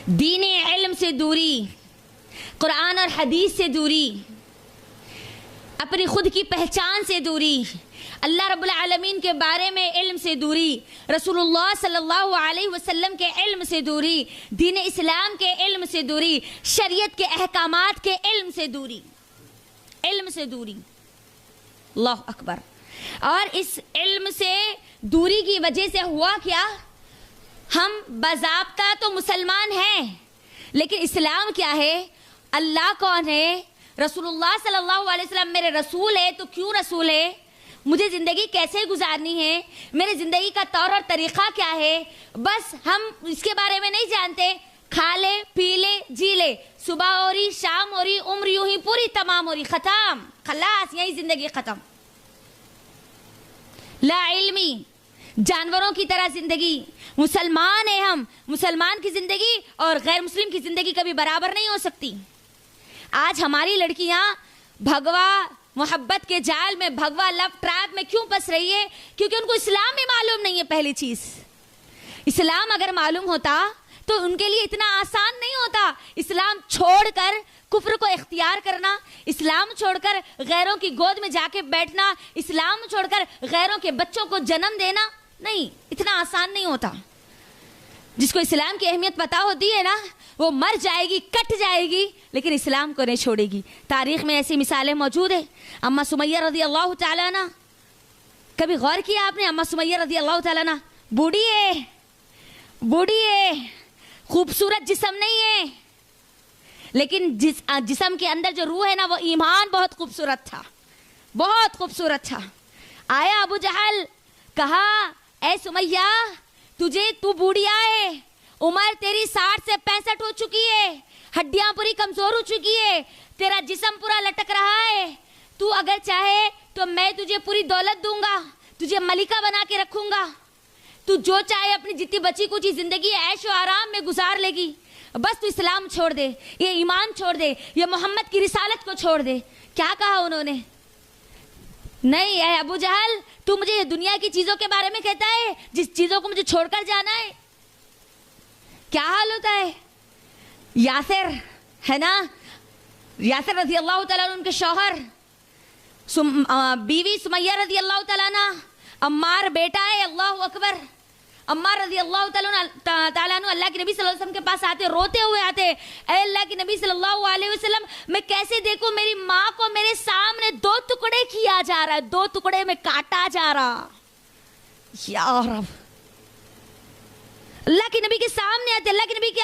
دین علم سے دوری، قرآن اور حدیث سے دوری، اپنی خود کی پہچان سے دوری، اللہ رب العالمین کے بارے میں علم سے دوری، رسول اللہ صلی اللہ علیہ وسلم کے علم سے دوری، دین اسلام کے علم سے دوری، شریعت کے احکامات کے علم سے دوری، علم سے دوری. اللہ اکبر. اور اس علم سے دوری کی وجہ سے ہوا کیا؟ ہم باضابطہ تو مسلمان ہیں، لیکن اسلام کیا ہے؟ اللہ کون ہے؟ رسول اللہ صلی اللہ علیہ وسلم میرے رسول ہے. تو کیوں رسول ہے؟ مجھے زندگی کیسے گزارنی ہے؟ میرے زندگی کا طور اور طریقہ کیا ہے؟ بس ہم اس کے بارے میں نہیں جانتے. کھا لے، پی لے، جی لے، صبح ہو رہی، شام ہو رہی، عمر یوں ہی پوری تمام ہو رہی، ختم، خلاص، یہی زندگی ختم. لا علمی، جانوروں کی طرح زندگی. مسلمان ہیں ہم، مسلمان کی زندگی اور غیر مسلم کی زندگی کبھی برابر نہیں ہو سکتی. آج ہماری لڑکیاں بھگوا محبت کے جال میں، بھگوا لو ٹریپ میں کیوں پھنس رہی ہے؟ کیونکہ ان کو اسلام ہی معلوم نہیں ہے. پہلی چیز، اسلام اگر معلوم ہوتا تو ان کے لیے اتنا آسان نہیں ہوتا. اسلام چھوڑ کر کفر کو اختیار کرنا، اسلام چھوڑ کر غیروں کی گود میں جا کے بیٹھنا، اسلام چھوڑ کر غیروں کے بچوں کو جنم دینا، نہیں، اتنا آسان نہیں ہوتا. جس کو اسلام کی اہمیت پتا ہوتی ہے نا، وہ مر جائے گی، کٹ جائے گی، لیکن اسلام کو نہیں چھوڑے گی. تاریخ میں ایسی مثالیں موجود ہیں. اما سمیہ رضی اللہ تعالیٰ عنہ، کبھی غور کیا آپ نے؟ اما سمیہ رضی اللہ تعالیٰ عنہ بوڑھی ہے، بوڑھی ہے، خوبصورت جسم نہیں ہے، لیکن جسم کے اندر جو روح ہے نا، وہ ایمان بہت خوبصورت تھا، بہت خوبصورت تھا. آیا ابو جہل، کہا اے سمیہ، تو بوڑھیا ہے، عمر تیری 60 سے 65 ہو چکی ہے، ہڈیاں پوری کمزور ہو چکی ہے، تیرا جسم پورا لٹک رہا ہے. تو اگر چاہے تو میں تجھے پوری دولت دوں گا، تجھے ملکہ بنا کے رکھوں گا، تو جو چاہے اپنی جتنی بچی کچی زندگی عیش و آرام میں گزار لے گی. بس تو اسلام چھوڑ دے، یہ ایمان چھوڑ دے، یہ محمد کی رسالت کو چھوڑ دے. کیا کہا انہوں نے؟ نہیں اے ابو جہل، تو مجھے دنیا کی چیزوں کے بارے میں کہتا ہے جس چیزوں کو مجھے چھوڑ کر جانا ہے. کیا حال ہوتا ہے؟ یاسر ہے نا، یاسر رضی اللہ تعالیٰ عنہ ان کے شوہر، بیوی سمیہ رضی اللہ تعالیٰ عنہ، عمار بیٹا ہے. اللہ اکبر. عمار رضی اللہ تعالیٰ عنہ اللہ کے نبی صلی اللہ علیہ وسلم کے پاس آتے، روتے ہوئے آتے، اے اللہ کے نبی صلی اللہ علیہ وسلم، میں کیسے دیکھوں میری ماں کو میرے سامنے 2 ٹکڑے کیا جا رہا ہے، 2 ٹکڑے میں کاٹا جا رہا. یا رب، اللہ کے نبی کے سامنے آتے، اللہ کے نبی کے